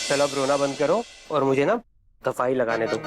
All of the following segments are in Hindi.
चलो अब रोना बंद करो और मुझे ना दफाई लगाने दो।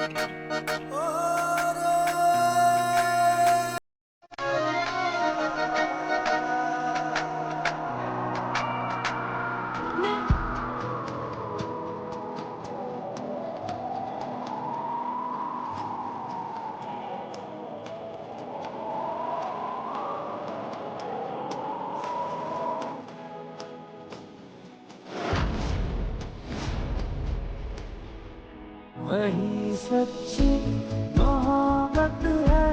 वही सच्ची मोहब्बत है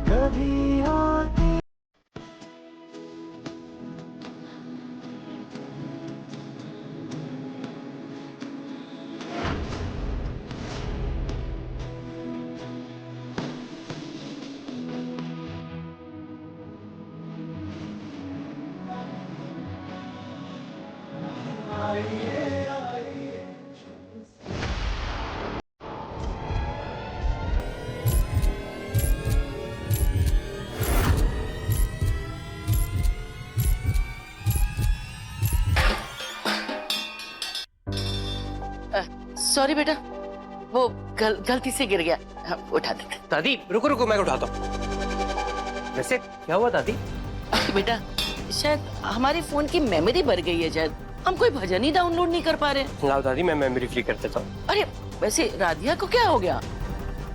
कभी आती। सॉरी बेटा, वो गलती से गिर गया। उठा देते। दादी रुको रुको, मैं उठाता हूँ। वैसे क्या हुआ दादी? बेटा शायद हमारे फोन की मेमोरी भर गई है, शायद हम कोई भजन ही डाउनलोड नहीं कर पा रहे। लाओ दादी, मैं मेमोरी फ्री कर देता हूँ। अरे वैसे राधिया को क्या हो गया?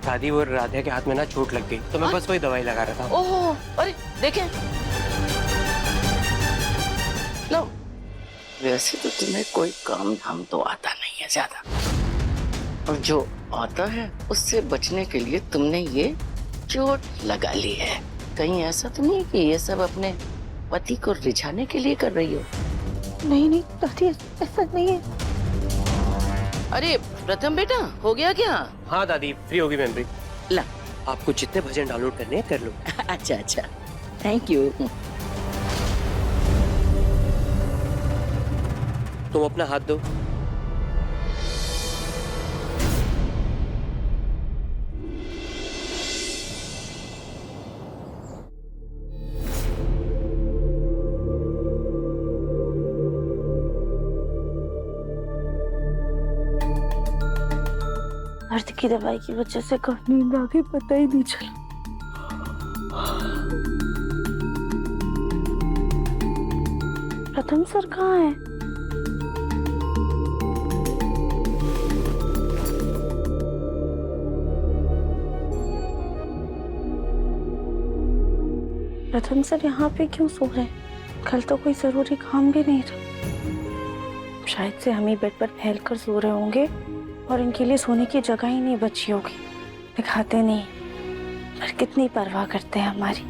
दादी वो राधिया के हाथ में ना चोट लग गई, तो मैं बस वही दवाई लगा रहा था। ओहो, अरे देखें। लो, वैसे तो तुम्हें कोई काम धाम तो आता नहीं है ज्यादा, और जो आता है उससे बचने के लिए तुमने ये चोट लगा ली है। कहीं ऐसा तो नहीं कि ये सब अपने पति को रिझाने के लिए कर रही हो? नहीं नहीं दादी, ऐसा नहीं है। अरे प्रथम बेटा, हो गया क्या? हाँ दादी, फ्री होगी मेमोरी। ला। आपको जितने भजन डाउनलोड करने हैं कर लो। अच्छा अच्छा, थैंक यू। तुम अपना हाथ दो। दर्द की दवाई की वजह से कब नींद आ गई पता ही नहीं चला। प्रथम सर कहाँ है? प्रथम सर यहाँ पे क्यों सो रहे हैं? कल तो कोई जरूरी काम भी नहीं था। शायद से हम ही बेड पर फैल कर सो रहे होंगे और इनके लिए सोने की जगह ही नहीं बची होगी। दिखाते नहीं, पर कितनी परवाह करते हैं हमारी।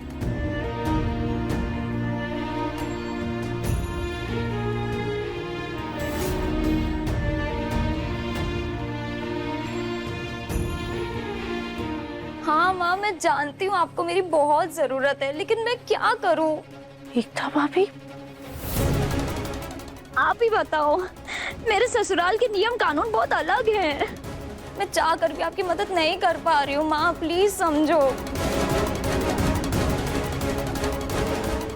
हाँ माँ, मैं जानती हूँ आपको मेरी बहुत जरूरत है, लेकिन मैं क्या करूँ? एकता भाभी, आप ही बताओ। मेरे ससुराल के नियम कानून बहुत अलग हैं। मैं चाह कर भी आपकी मदद नहीं कर पा रही हूँ माँ, प्लीज समझो।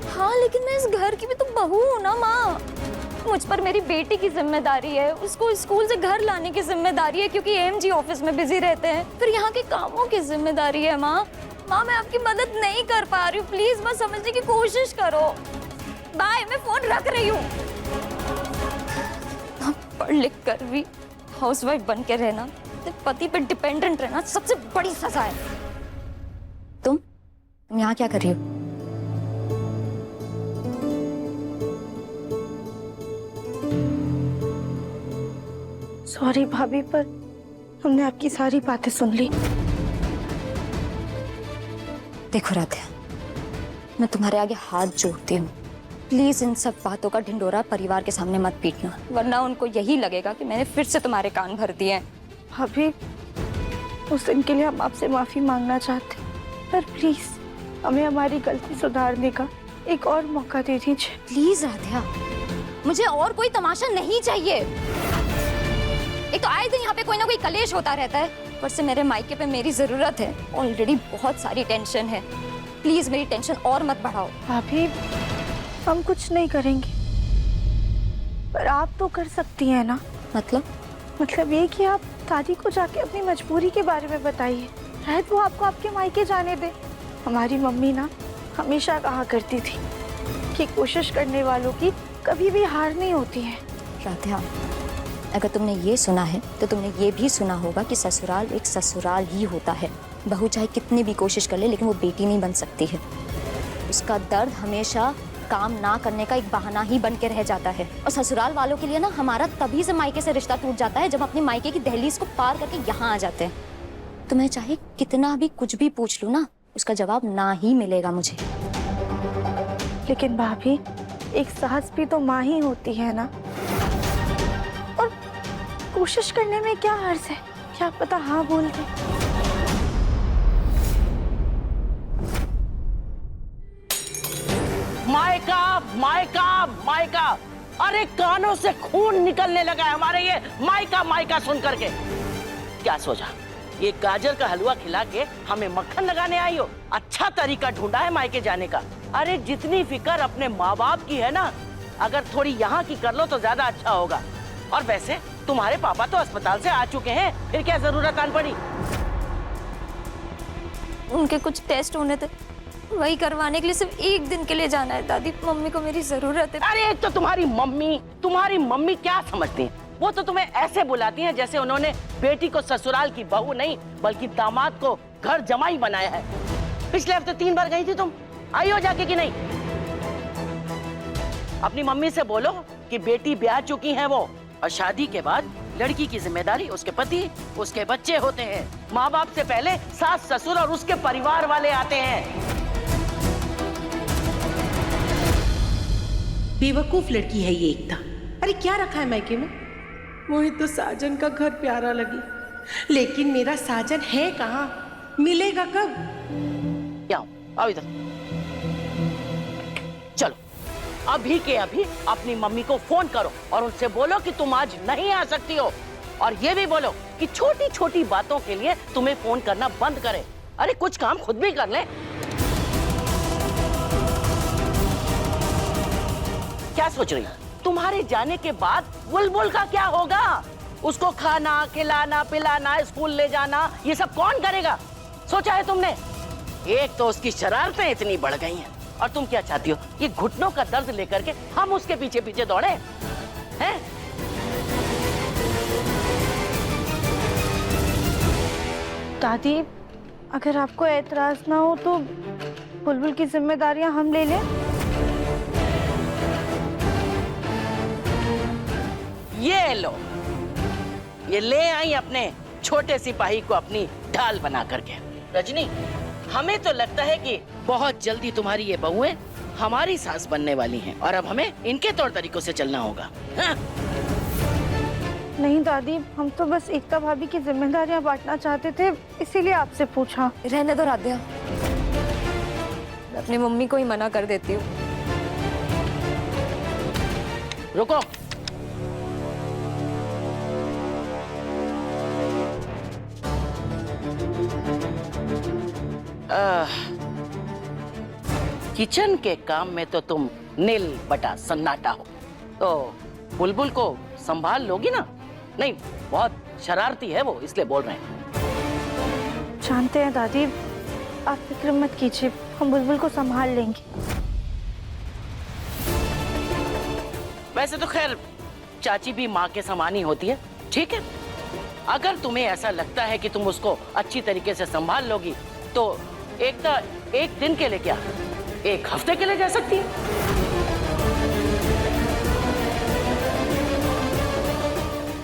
हाँ लेकिन मैं इस घर की भी तो बहू हूँ ना माँ। मुझ पर मेरी बेटी की जिम्मेदारी है, उसको स्कूल से घर लाने की जिम्मेदारी है क्योंकि एएमजी ऑफिस में बिजी रहते हैं। फिर यहाँ के कामों की जिम्मेदारी है माँ। माँ मैं आपकी मदद नहीं कर पा रही हूँ, प्लीज बस समझने की कोशिश करो। बाय, मैं फोन रख रही हूँ। पढ़ लिख कर भी हाउसवाइफ बन के रहना, पति पे डिपेंडेंट रहना सबसे बड़ी सजा है। तुम यहाँ क्या कर रही हो? सॉरी भाभी, पर हमने आपकी सारी बातें सुन ली। देखो राधिया, मैं तुम्हारे आगे हाथ जोड़ती हूँ, प्लीज इन सब बातों का ढिंडोरा परिवार के सामने मत पीटना, वरना उनको यही लगेगा कि मैंने फिर से तुम्हारे कान भर दिए हैं। भाभी, उस दिन के लिए हम आपसे माफी मांगना चाहते हैं, पर प्लीज हमें हमारी गलती सुधारने का एक और मौका दे दीजिए। प्लीज राधिया, मुझे और कोई तमाशा नहीं चाहिए। एक तो आए दिन यहाँ पे कोई ना कोई कलेश होता रहता है, ऊपर से मेरे मायके पे मेरी जरूरत है। ऑलरेडी बहुत सारी टेंशन है, प्लीज मेरी टेंशन और मत बढ़ाओ। भाभी, हम कुछ नहीं करेंगे, पर आप तो कर सकती हैं ना। मतलब? मतलब ये कि आप दादी को जाके अपनी मजबूरी के बारे में बताइए, शायद वो आपको आपके मायके जाने दे। हमारी मम्मी ना हमेशा कहा करती थी कि कोशिश करने वालों की कभी भी हार नहीं होती है। राधा, अगर तुमने ये सुना है तो तुमने ये भी सुना होगा कि ससुराल एक ससुराल ही होता है। बहू चाहे कितनी भी कोशिश कर ले लेकिन वो बेटी नहीं बन सकती है। उसका दर्द हमेशा काम ना करने का एक बहाना ही बन के रह जाता है। और ससुराल वालों के लिए ना हमारा तभी से मायके से रिश्ता टूट जाता है जब अपने मायके की दहलीज को पार करके यहाँ आ जाते हैं। तो मैं चाहे कितना भी कुछ भी पूछ लूँ ना, उसका जवाब ना ही मिलेगा मुझे। लेकिन भाभी, एक सास भी तो माँ ही होती है ना, और कोशिश करने में क्या हर्ज है? क्या पता हाँ बोल दे। मायका मायका मायका, अरे कानों से खून निकलने लगा है हमारे ये मायका मायका सुन करके। क्या सोचा ये गाजर का हलवा खिला के हमें मक्खन लगाने आई हो? अच्छा तरीका ढूंढा है मायके जाने का। अरे जितनी फिक्र अपने माँ बाप की है ना, अगर थोड़ी यहाँ की कर लो तो ज्यादा अच्छा होगा। और वैसे तुम्हारे पापा तो अस्पताल से आ चुके हैं, फिर क्या जरूरत आन पड़ी? उनके कुछ टेस्ट होने थे, वही करवाने के लिए सिर्फ एक दिन के लिए जाना है दादी। मम्मी को मेरी जरूरत है। अरे एक तो तुम्हारी मम्मी क्या समझती है? वो तो तुम्हें ऐसे बुलाती हैं जैसे उन्होंने बेटी को ससुराल की बहू नहीं बल्कि दामाद को घर जमाई बनाया है। पिछले हफ्ते 3 बार गई थी तुम, आई हो जाके कि नहीं? अपनी मम्मी से बोलो कि बेटी ब्याह चुकी है वो, और शादी के बाद लड़की की जिम्मेदारी उसके पति उसके बच्चे होते हैं। माँ बाप से पहले सास ससुर और उसके परिवार वाले आते हैं। बेवकूफ लड़की है ये एकता। अरे क्या रखा है मायके में? मोहित तो साजन का घर प्यारा लगी, लेकिन मेरा साजन है कहाँ? मिलेगा कब? क्या आओ इधर, चलो अभी के अभी अपनी मम्मी को फोन करो और उनसे बोलो कि तुम आज नहीं आ सकती हो। और ये भी बोलो कि छोटी छोटी बातों के लिए तुम्हें फोन करना बंद करे। अरे कुछ काम खुद भी कर ले। क्या सोच रही? तुम्हारे जाने के बाद बुलबुल का क्या होगा? उसको खाना खिलाना पिलाना स्कूल ले जाना ये सब कौन करेगा? सोचा है तुमने? एक तो उसकी शरारतें इतनी बढ़ गई हैं, और तुम क्या चाहती हो? ये घुटनों का दर्द लेकर के हम उसके पीछे पीछे दौड़े हैं? दादी, अगर आपको एतराज ना हो तो बुलबुल की जिम्मेदारियां हम ले लें। ये लो, ये ले आई अपने छोटे सिपाही को अपनी ढाल बना करके। रजनी, हमें तो लगता है कि बहुत जल्दी तुम्हारी ये बहुएं हमारी सास बनने वाली हैं, और अब हमें इनके तौर तरीकों से चलना होगा। हाँ? नहीं दादी, हम तो बस एकता भाभी की जिम्मेदारियां बांटना चाहते थे, इसीलिए आपसे पूछा। रहने दो राध्या, मैं अपनी मम्मी को ही मना कर देती हूँ। रुको, किचन के काम में तो तुम नील बटा सन्नाटा हो, तो बुलबुल को संभाल लोगी ना? नहीं, बहुत शरारती है वो, इसलिए बोल रहे हैं। जानते हैं दादी, आप फिक्र मत कीजिए, हम बुलबुल को संभाल लेंगे। वैसे तो खैर चाची भी माँ के समान ही होती है, ठीक है? अगर तुम्हें ऐसा लगता है कि तुम उसको अच्छी तरीके से संभाल लोगी तो एकता एक दिन के लिए क्या, 1 हफ्ते के लिए जा सकती है।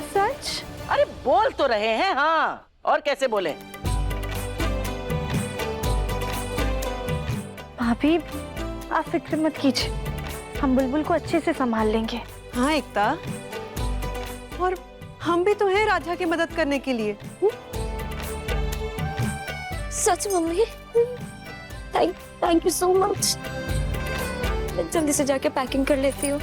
सच? अरे बोल तो रहे हैं, हाँ, और कैसे बोले? भाभी, आप फिक्र मत कीजिए, हम बुलबुल को अच्छे से संभाल लेंगे। हाँ एकता, और हम भी तो हैं राधा की मदद करने के लिए। सच mummy, thank you so much. मैं जल्दी से जाके पैकिंग कर लेती हूँ।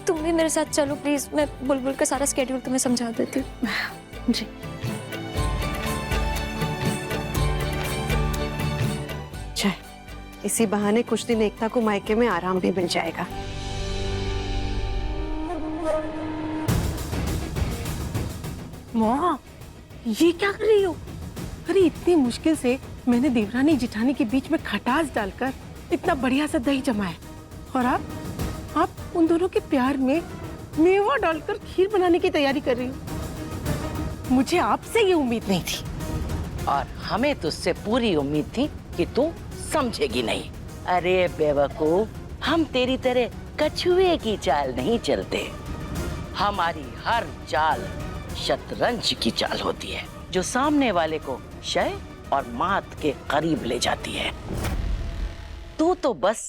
तुम भी मेरे साथ चलो प्लीज, मैं बुलबुल का सारा स्केड्यूल तुम्हें समझा देती हूँ। जी। चल, इसी बहाने कुछ दिन एकता को मायके में आराम भी मिल जाएगा। माँ, ये क्या कर रही हो? अरे इतनी मुश्किल से मैंने देवरानी जिठानी के बीच में खटास डालकर इतना बढ़िया सा दही जमाया, और आप उन दोनों के प्यार में मेवा डालकर खीर बनाने की तैयारी कर रही हो। मुझे आपसे ये उम्मीद नहीं थी। और हमें तुझसे पूरी उम्मीद थी कि तू समझेगी नहीं। अरे बेवकूफ, हम तेरी तरह कछुए की चाल नहीं चलते। हमारी हर चाल शतरंज की चाल होती है, जो सामने वाले को शय और मात के करीब ले जाती है। तू तो बस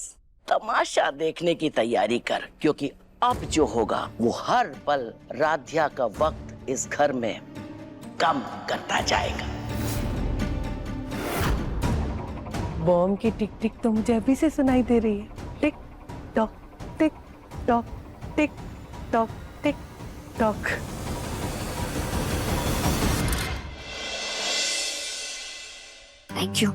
तमाशा देखने की तैयारी कर, क्योंकि अब जो होगा वो हर पल राध्या का वक्त इस घर में कम करता जाएगा। बॉम्ब की टिक टिक तो मुझे अभी से सुनाई दे रही है। Tick tock tick tock tick tock tick tock. Thank you.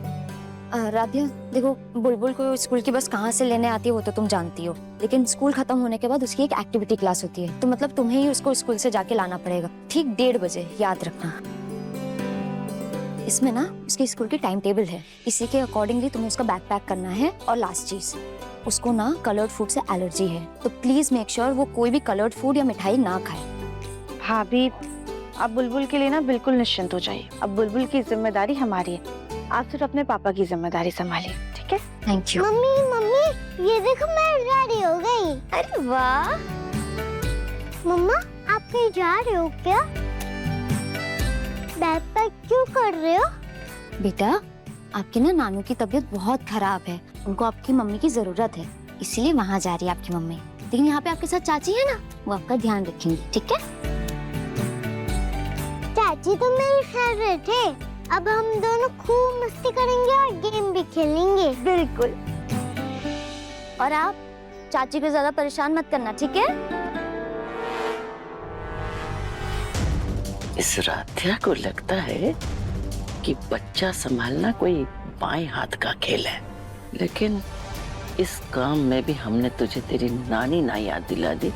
Radhya देखो, बुलबुल को स्कूल की बस कहाँ से लेने आती है वो तो तुम जानती हो, लेकिन स्कूल खत्म होने के बाद उसकी एक एक्टिविटी क्लास होती है, तो मतलब तुम्हें ही उसको स्कूल से जाके लाना पड़ेगा, ठीक 1:30 बजे, याद रखना। इसमें ना उसके स्कूल की टाइम टेबल है, इसी के अकॉर्डिंगली तुम्हें उसका बैग पैक करना है। और लास्ट चीज, उसको ना कलर्ड फूड से एलर्जी है, तो प्लीज मेक श्योर वो कोई भी कलर्ड फूड या मिठाई ना खाए। भाभी, आप बुलबुल के लिए ना बिल्कुल निश्चिंत हो जाइए। अब बुलबुल की जिम्मेदारी हमारी है, आप सिर्फ अपने पापा की जिम्मेदारी संभालिए, ठीक है? Thank you. मम्मी, ये देखो मैं रेडी हो गई। अरे वाह। मम्मा, आप कहीं जा रहे हो क्या? बैग पैक क्यों कर रहे हो? बेटा, आपकी ना नानू की तबीयत बहुत खराब है, उनको आपकी मम्मी की जरूरत है, इसीलिए वहाँ जा रही है आपकी मम्मी। लेकिन यहाँ पे आपके साथ चाची है ना, वो आपका ध्यान रखेंगी, ठीक है? चाची तो मेरी फेवरेट है। अब हम दोनों खूब मस्ती करेंगे और गेम भी खेलेंगे। बिल्कुल। और आप चाची को ज्यादा परेशान मत करना, ठीक है? इस राध्या को लगता है कि बच्चा संभालना कोई बाएं हाथ का खेल है, लेकिन इस काम में भी हमने तुझे तेरी नानी ना याद दिला दी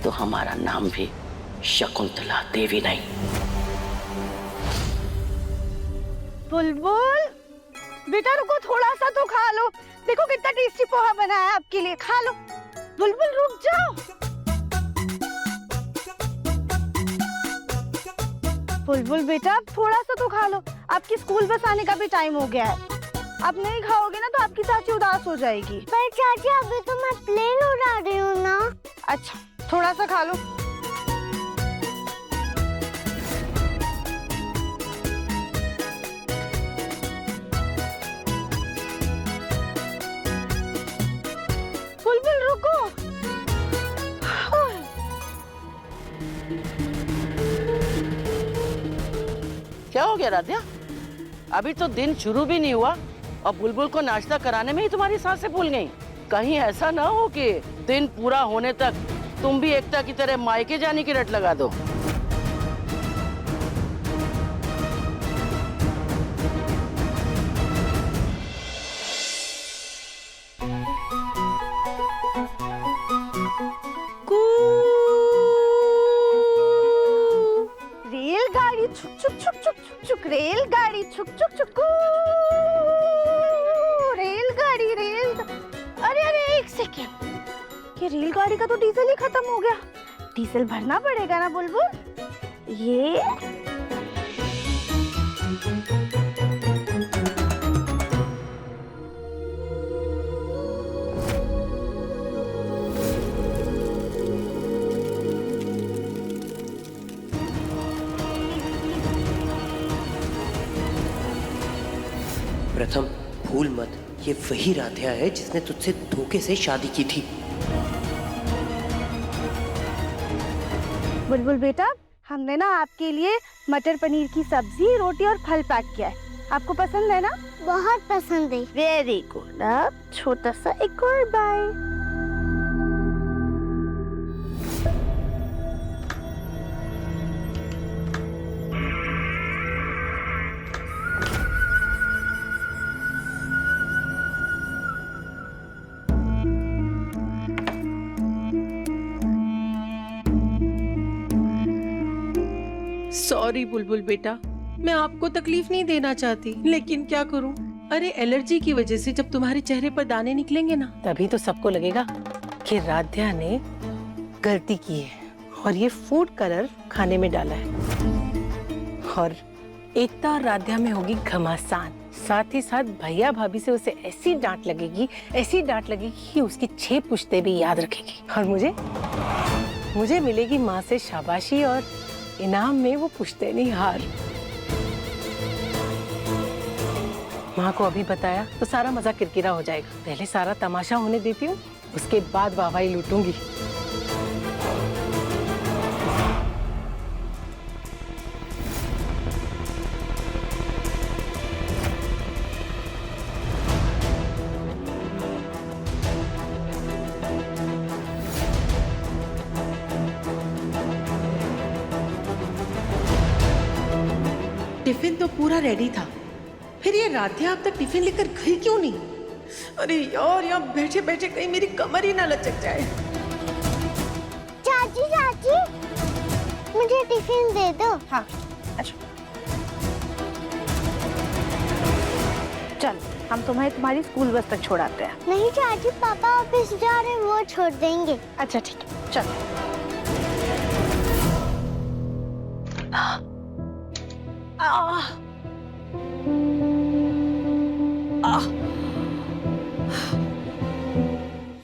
तो हमारा नाम भी शकुंतला देवी नहीं। बुलबुल बेटा रुको, थोड़ा सा तो खा लो, देखो कितना टेस्टी पोहा बना है आपके लिए, खा लो। बुलबुल रुक जाओ। बुलबुल बेटा अब थोड़ा सा तो खा लो, आपकी स्कूल बस आने का भी टाइम हो गया है। अब नहीं खाओगे ना तो आपकी चाची उदास हो जाएगी। पर चाची अभी तो मैं प्लेन उड़ा रही हूँ ना। अच्छा, थोड़ा सा खा लो। बुलबुल रुको। क्या हो गया राध्या? अभी तो दिन शुरू भी नहीं हुआ और बुलबुल को नाश्ता कराने में ही तुम्हारी सांसें फूल गईं। कहीं ऐसा ना हो कि दिन पूरा होने तक तुम भी एकता की तरह मायके जाने की रट लगा दो। रेलगाड़ी छुक छुक छुक छुक छुक छुक, रेलगाड़ी छुक छुक छुक, रेलगाड़ी अरे अरे एक सेकेंड, ये रेलगाड़ी का तो डीजल ही खत्म हो गया। डीजल भरना पड़ेगा ना बुलबुल। ये प्रथम भूल मत, ये वही राध्या है जिसने तुझसे धोखे से शादी की थी। बुलबुल बेटा, हमने ना आपके लिए मटर पनीर की सब्जी, रोटी और फल पैक किया है, आपको पसंद है ना? बहुत पसंद है। Very good. अब छोटा सा एक और बाइट। सॉरी बुलबुल बेटा, मैं आपको तकलीफ नहीं देना चाहती, लेकिन क्या करूं? अरे एलर्जी की वजह से जब तुम्हारे चेहरे पर दाने निकलेंगे ना, तभी तो सबको लगेगा कि राध्या ने गलती की है और ये फूड कलर खाने में डाला है। और एकता और राध्या में होगी घमासान, साथ ही साथ भैया भाभी से उसे ऐसी डांट लगेगी कि उसकी 6 पुश्ते भी याद रखेगी। और मुझे मिलेगी माँ से शाबाशी और इनाम में वो पुश्तैनी हार। माँ को अभी बताया तो सारा मजा किरकिरा हो जाएगा। पहले सारा तमाशा होने देती हूँ, उसके बाद वाहवाही लूटूंगी। टिफिन तो पूरा रेडी था, फिर ये राध्या अब तक टिफिन लेकर गई क्यों नहीं? अरे यार, यहाँ बैठे बैठे कहीं मेरी कमर ही ना लचक जाए। चाची मुझे टिफिन दे दो। हाँ अच्छा, चल हम तुम्हें तुम्हारी स्कूल बस तक छोड़ाते हैं। नहीं चाची, पापा ऑफिस जा रहे हैं, वो छोड़ देंगे। अच्छा ठीक है, चल।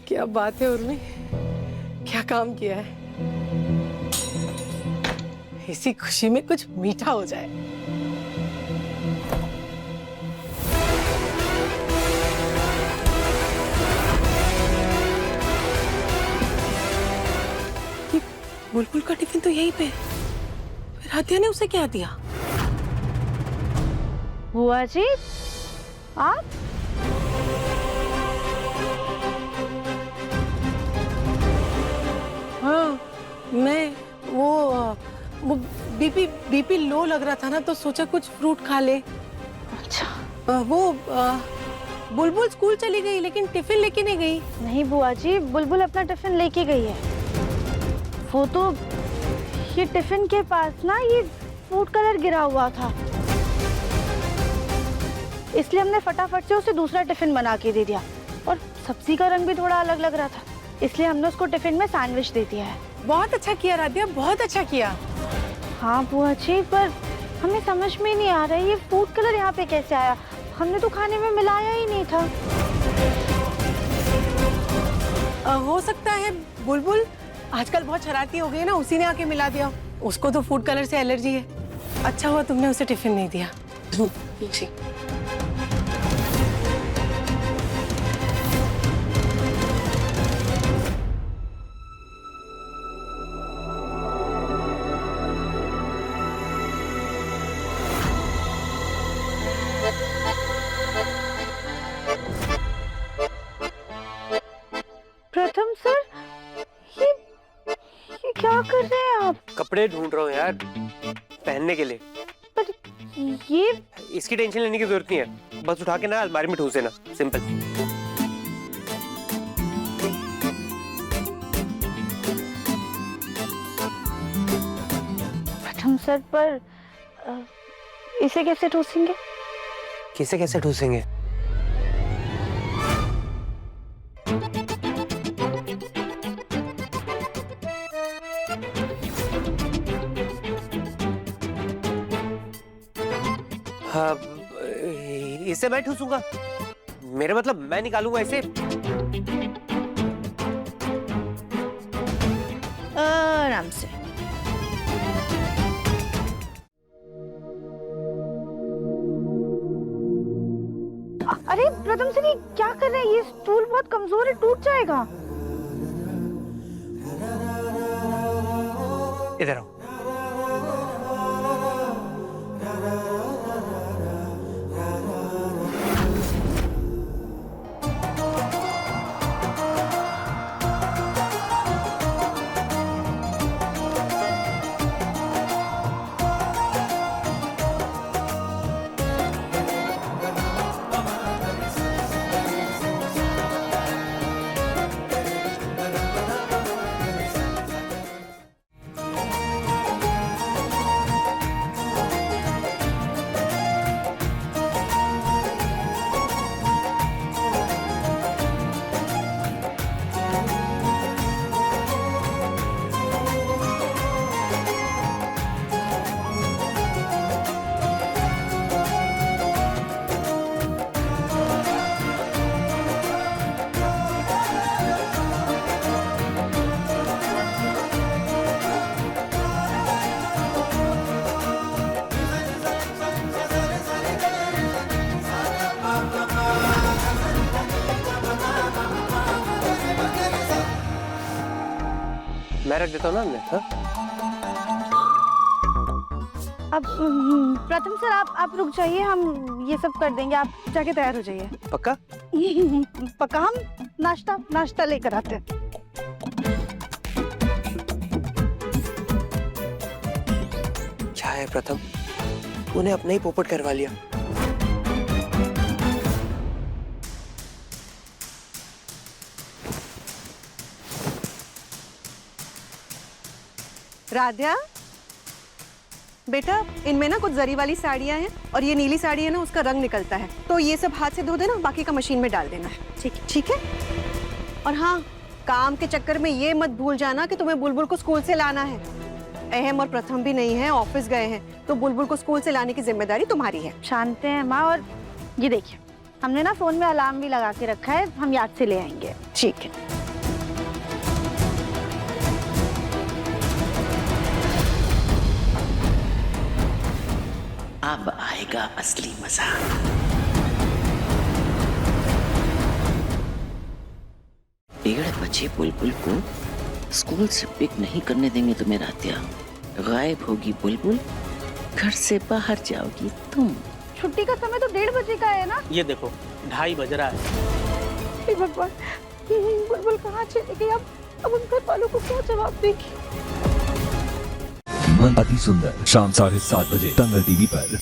क्या बात है उर्मी, क्या काम किया है? इसी खुशी में कुछ मीठा हो जाए। ये बुलबुल का टिफिन तो यहीं पे, राध्या ने उसे क्या दिया? बुआ जी आप? हाँ मैं वो बीपी लो लग रहा था ना, तो सोचा कुछ फ्रूट खा ले। अच्छा बुलबुल स्कूल चली गई लेकिन टिफिन लेके नहीं गई। नहीं बुआ जी, बुलबुल अपना टिफिन लेके गई है। वो तो ये टिफिन के पास ना ये फूड कलर गिरा हुआ था, इसलिए हमने फटाफट से उसे दूसरा टिफिन बना के दे दिया। और सब्जी का रंग भी थोड़ा अलग लग रहा था, इसलिए हमने उसको टिफिन में सैंडविच दे दिया है। बहुत अच्छा किया राध्या, बहुत अच्छा किया। हाँ बुआ जी, पर हमें समझ में नहीं आ रहा है ये फूड कलर यहाँ पे कैसे आया? हमने तो खाने में मिलाया ही नहीं था। हो सकता है बुलबुल आजकल बहुत शरारती हो गई है ना, उसी ने आके मिला दिया। उसको तो फूड कलर से एलर्जी है। अच्छा हुआ तुमने उसे टिफिन नहीं दिया। जी। प्रथम सर, ये क्या कर रहे हैं आप? कपड़े ढूंढ रहा हूँ यार पहनने के लिए। पर ये इसकी टेंशन लेने की जरूरत नहीं है, बस उठा के ना अलमारी में ठूस देना, सिंपल। प्रथम सर, पर इसे कैसे ठूसेंगे? किसे कैसे ठूसेंगे? हाँ, इसे मैं ठूसूंगा? मेरा मतलब मैं निकालूंगा इसे। आराम से। अरे प्रथम सर, ये क्या कर रहे हैं? ये स्टूल बहुत कमजोर है, टूट जाएगा। इधर आओ। मैं रख देता हूँ ना अंदर। हाँ? अब प्रथम सर आप रुक जाइए, हम ये सब कर देंगे, आप जाके तैयार हो जाइए। पक्का? पक्का। हम नाश्ता लेकर आते हैं। क्या है प्रथम, तूने अपना ही पोपट करवा लिया। राध्या बेटा, इनमें ना कुछ जरी वाली साड़ियाँ हैं और ये नीली साड़ी है ना, उसका रंग निकलता है, तो ये सब हाथ से धो देना, बाकी का मशीन में डाल देना है। ठीक है। और हाँ, काम के चक्कर में ये मत भूल जाना कि तुम्हें बुलबुल को स्कूल से लाना है। अहम और प्रथम भी नहीं है, ऑफिस गए हैं, तो बुलबुल को स्कूल से लाने की जिम्मेदारी तुम्हारी है। शांत हैं माँ। और ये देखिए, हमने ना फोन में अलार्म भी लगा के रखा है, हम याद से ले आएंगे। ठीक है। अब आएगा असली मजा। पेड़ बचे बुलबुल को स्कूल से पिक नहीं करने देंगे तुम्हें रात्या। गायब होगी बुलबुल, घर से बाहर जाओगी तुम। छुट्टी का समय तो 1:30 बजे का है ना। ये देखो 2:30 बज रहा है। हे भगवान, बुलबुल कहाँ चली गई? अब उन घर वालों को क्या जवाब देगी? मन अति सुंदर शाम 7:30 बजे दंगल टीवी पर।